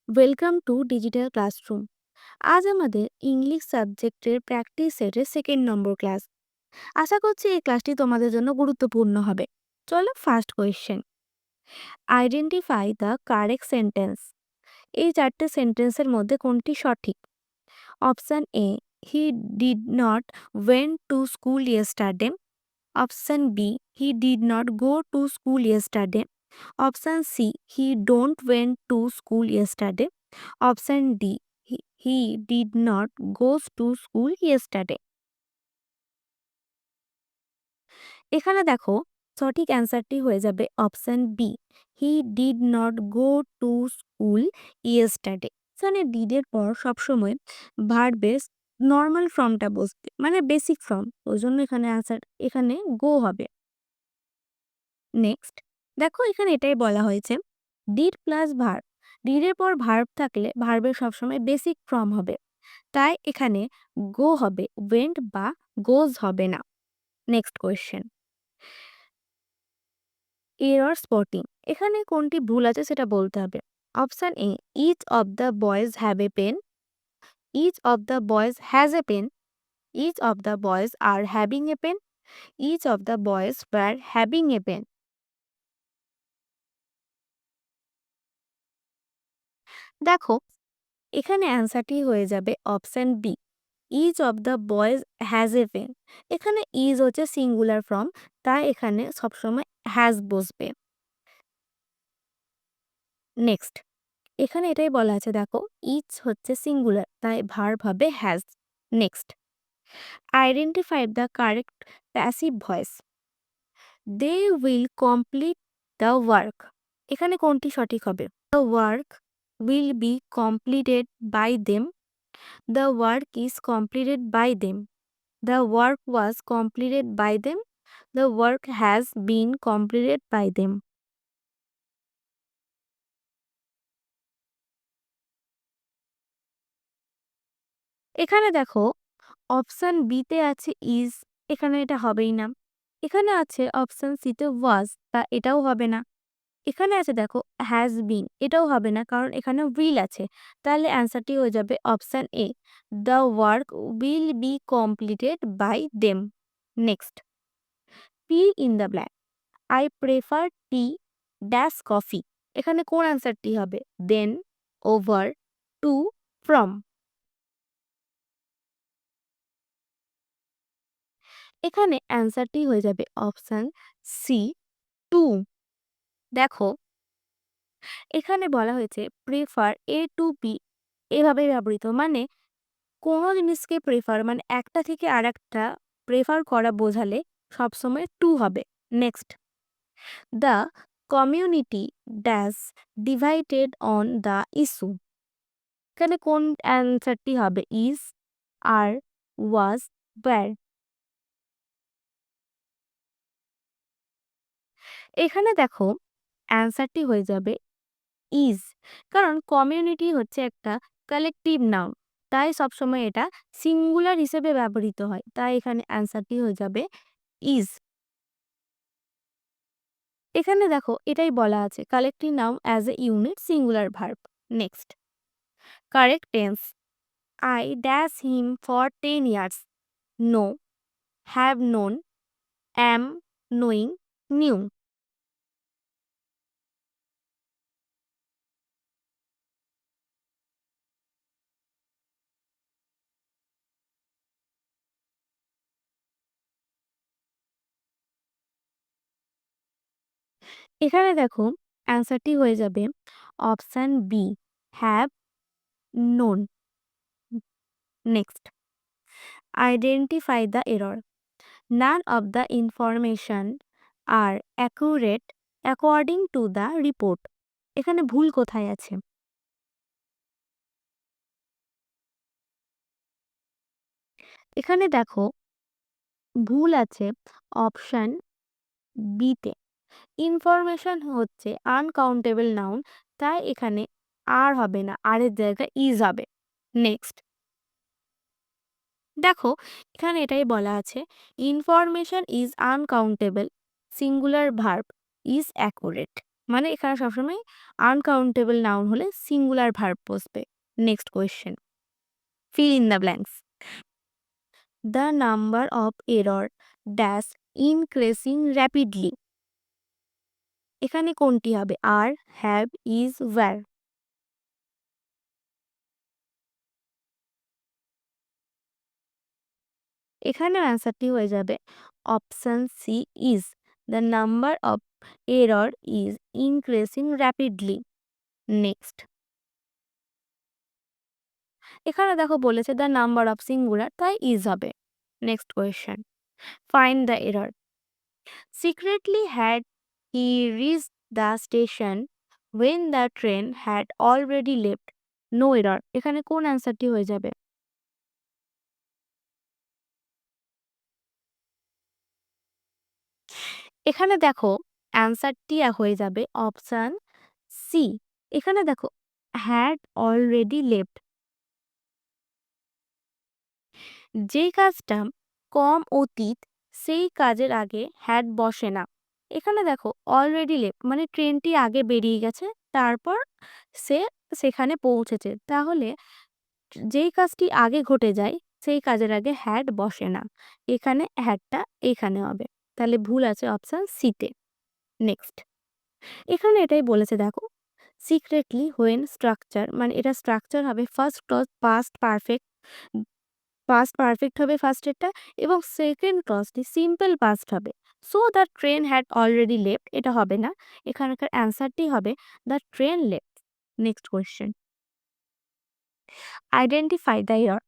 Welcome to digital classroom. আজ আমাদের English সাবজেক্টের প্র্যাকটিস সেটের সেকেন্ড নম্বর ক্লাস। আশা করছি এই ক্লাসটি তোমাদের জন্য গুরুত্বপূর্ণ হবে। চলো first question. Identify the correct sentence. এই চারটে সেন্টেন্সের মধ্যে কোনটি সঠিক? Option A, he did not went to school yesterday. Option B, he did not go to school yesterday. Option C, he don't went to school yesterday. Option D, he did not goes to school yesterday. এখানে দেখো, সঠিক অ্যান্সারটি হয়ে যাবে option B, he did not go to school yesterday. এখানে ডিডের পর সবসময় ভার্বের নর্মাল ফর্মটা বসবে, মানে বেসিক ফর্ম, ওই জন্য এখানে অ্যান্সার এখানে গো হবে। নেক্সট, দেখো এখানে এটাই বলা হয়েছে ডিড প্লাস ভার্ব। ডিডের পর ভার্ব থাকলে ভার্বের সবসময় বেসিক ফর্ম হবে, তাই এখানে গো হবে, ওয়েন্ট বা গোজ হবে না। Next question, error spotting. এখানে কোনটি ভুল আছে সেটা বলতে হবে। Option A, each of the boys have a pen. Each of the boys has a pen. Each of the boys are having a pen. Each of the boys were having a pen. দেখো, এখানে অ্যান্সারটি হয়ে যাবে option B, each of the boys has a pen. এখানে is হচ্ছে singular form, তাই এখানে সবসময় হ্যাজ বসবে। নেক্সট, এখানে এটাই বলা আছে, দেখো ইচ হচ্ছে সিঙ্গুলার, তাই ভার্ব হবে has. Next, identify the correct passive voice. They will complete the work. এখানে কোনটি সঠিক হবে? The work will be completed by them. The work is completed by them. The work was completed by them. The work has been completed by them. এখানে দেখো, option বিতে আছে is, এখানে এটা হবেই না। এখানে আছে অপশন সিতে ওয়াজ, তা এটাও হবে না। এখানে আছে দেখো হ্যাজ বিন, এটাও হবে না, কারণ এখানে উইল আছে। তাহলে অ্যান্সারটি হয়ে যাবে option A, the work will be completed by them. Next, fill in the blank. I prefer tea dash coffee. এখানে কোন অ্যান্সারটি হবে? Than, over, to, from. এখানে অ্যান্সারটি হয়ে যাবে অপশান সি, টু। দেখো, এখানে বলা হয়েছে প্রেফার এ টু বি, এভাবে ব্যবহৃত, মানে কোনো জিনিসকে প্রেফার মানে একটা থেকে আর একটা প্রেফার করা বোঝালে সবসময় টু হবে। Next, the community dash divided on the issue. এখানে কোন অ্যান্সারটি হবে? Is, are, was, were. এখানে দেখো, অ্যান্সারটি হয়ে যাবে ইজ, কারণ কমিউনিটি হচ্ছে একটা কালেকটিভ নাউন, তাই সবসময় এটা সিঙ্গুলার হিসেবে ব্যবহৃত হয়, তাই এখানে অ্যান্সারটি হয়ে যাবে ইজ। এখানে দেখো এটাই বলা আছে collective noun as a unit singular verb. Next, correct tense. I dash him for 10 years। Know, have known, am knowing, knew. এখানে দেখো অ্যান্সারটি হয়ে যাবে option B, have known. Next, identify the error. None of the information are accurate according to the report. এখানে ভুল কোথায় আছে? এখানে দেখো ভুল আছে অপশান বিতে। ইনফরমেশন হচ্ছে আনকাউন্টেবল নাউন, তাই এখানে আর হবে না, আর এর জায়গায় ইজ হবে। নেক্সট, দেখো এখানে এটাই বলা আছে information is uncountable, singular verb is accurate. মানে এখানে সবসময় আনকাউন্টেবল নাউন হলে সিঙ্গুলার ভার্ব বসবে। Next question, fill in the blanks. The number of error dash increasing rapidly. এখানে কোনটি হবে? Are, have, is, were. এখানে অ্যান্সারটি হয়ে যাবে option C, is. The number of error is increasing rapidly. Next, এখানে দেখো বলেছে দ্য নাম্বার অফ সিঙ্গুলার, তাই ইজ হবে। Next question, find the error. Secretly had he reached the station when the train had already left? No error. এখানে কোন অ্যান্সারটি হয়ে যাবে? এখানে দেখো অ্যান্সারটি হয়ে যাবে অপশন সি। এখানে দেখো হ্যাড অলরেডি লেফট, যেই কাজটা কম অতীত সেই কাজের আগে হ্যাড বসে না। এখানে দেখো অলরেডি লেফট মানে ট্রেনটি আগে বেরিয়ে গেছে, তারপর সে সেখানে পৌঁছেছে। তাহলে যেই কাজটি আগে ঘটে যায় সেই কাজের আগে হ্যাড বসে না, এখানে হ্যাডটা এখানে হবে। তাহলে ভুল আছে অপশন সিতে। নেক্সট, এখানে এটাই বলেছে দেখো সিক্রেটলি হোয়েন স্ট্রাকচার, মানে এটা স্ট্রাকচার হবে first clause past perfect. Past perfect হবে ফার্স্টেরটা, এবং সেকেন্ড ক্লজটি সিম্পল পাস্ট হবে। So the train had already left, এটা হবে না। এখানকার অ্যান্সারটি হবে the train left. Next question, identify the error.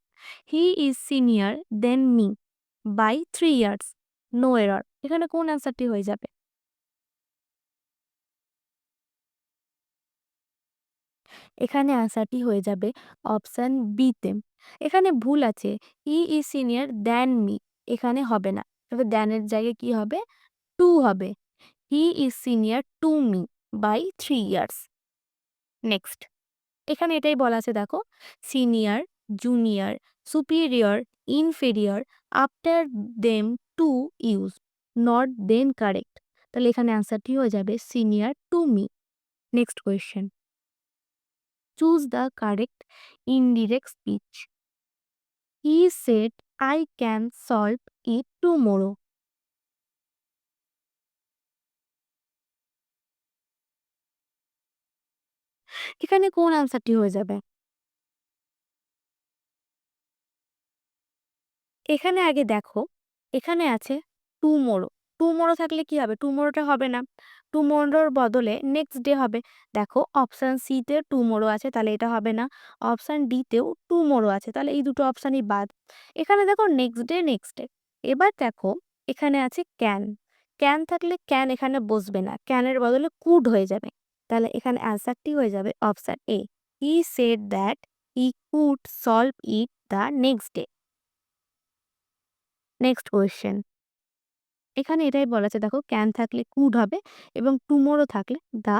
He is senior than me by 3 years. No error. এখানে কোন অ্যান্সারটি হয়ে যাবে? এখানে আনসারটি হয়ে যাবে অপশন বিতে। এখানে ভুল আছে, হি ইজ সিনিয়র দ্যান মি, এখানে হবে না। তবে দ্যানের জায়গায় কি হবে? টু হবে। He is senior to me by 3 years. Next, এখানে এটাই বলা আছে দেখো senior, junior, superior, inferior, after them to use, not than correct. তাহলে এখানে অ্যান্সারটি হয়ে যাবে senior to me. Next question, choose the correct indirect speech. He said I can solve it tomorrow. এখানে কোন অ্যান্সারটি হয়ে যাবে? এখানে আগে দেখো, এখানে আছে টুমোরো। টুমোরো থাকলে কি হবে? টুমোরোটা হবে না। টুমোরোর বদলে নেক্সট ডে হবে। দেখো অপশন সিতে টুমোরো আছে, তাহলে এটা হবে না। অপশন ডিতেও টুমোরো আছে, তাহলে এই দুটো অপশনই বাদ। এখানে দেখো নেক্সট ডে, নেক্সট ডে। এবার দেখো এখানে আছে ক্যান। ক্যান থাকলে ক্যান এখানে বসবে না, ক্যানের বদলে কুড হয়ে যাবে। তাহলে এখানে অ্যান্সারটি হয়ে যাবে option A, he said that he could solve it the next day. Next question, এখানে এটাই বলা আছে দেখো ক্যান থাকলে কুড হবে এবং টুমোরো থাকলে দ্য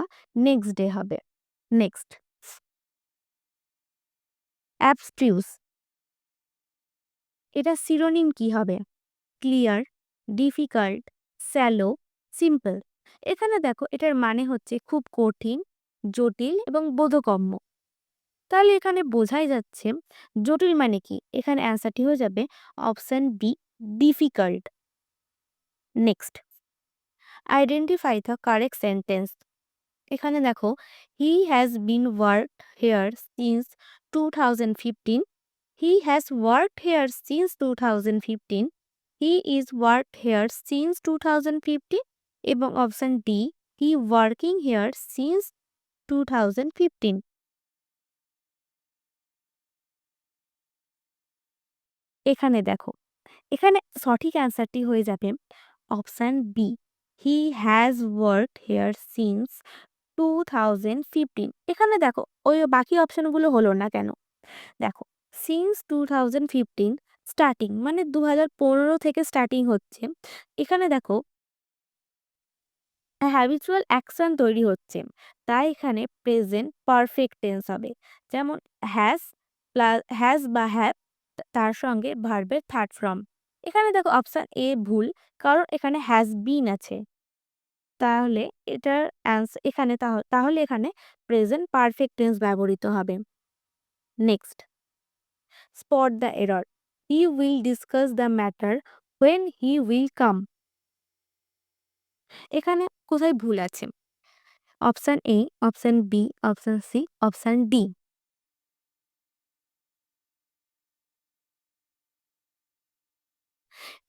নেক্সট ডে হবে। নেক্সট, অ্যাবস্ট্রিউস, এটা সিনোনিম কি হবে? Clear, difficult, shallow, simple. এখানে দেখো এটার মানে হচ্ছে খুব কঠিন, জটিল এবং বোধগম্য। তাহলে এখানে বোঝাই যাচ্ছে জটিল মানে কি? এখানে অ্যান্সারটি হয়ে যাবে option B, difficult. Next, identify the correct sentence. এখানে দেখো he has been worked here since 2015। He has worked here since 2015, he is worked here since 2015, এবং option D, he working here since 2015। এখানে দেখো এখানে সঠিক অ্যান্সারটি হয়ে যাবে option B, he has worked here since 2015। এখানে দেখো ওই বাকি অপশনগুলো হলো না কেন? দেখো সিন্স 2015 স্টার্টিং মানে 2015 থেকে স্টার্টিং হচ্ছে। এখানে দেখো হ্যাবিচুয়াল অ্যাকশন তৈরি হচ্ছে, তাই এখানে প্রেজেন্ট পারফেক্ট টেন্স হবে। যেমন হ্যাজ প্লাস হ্যাজ বা হ্যাভ, তার সঙ্গে ভার্বের থার্ড ফর্ম। এখানে দেখো অপশন এ ভুল, কারণ এখানে হ্যাজ বিন আছে। তাহলে এটার এখানে তাহলে এখানে প্রেজেন্ট পারফেক্ট টেন্স ব্যবহৃত হবে। Next, spot the error. He will discuss the matter when he will come. এখানে কোথায় ভুল আছে? Option A, option B, option C, option D.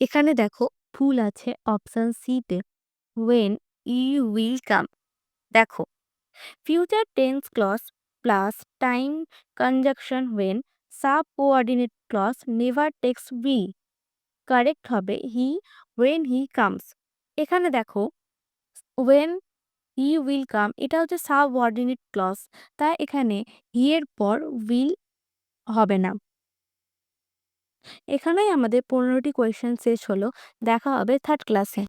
এখানে দেখো ভুল আছে অপশন সিতে, ওয়েন ইউ উইল কাম। দেখো, future tense clause plus time conjunction when subordinate clause never takes will. Correct হবে হি ওয়েন হি কামস। এখানে দেখো ওয়েন হি উইল কাম এটা হচ্ছে সাবঅর্ডিনেট ক্লজ, তাই এখানে হি এর পর উইল হবে না। এখানেই আমাদের 15টি কোয়েশ্চেন শেষ হলো। দেখা হবে থার্ড ক্লাসে।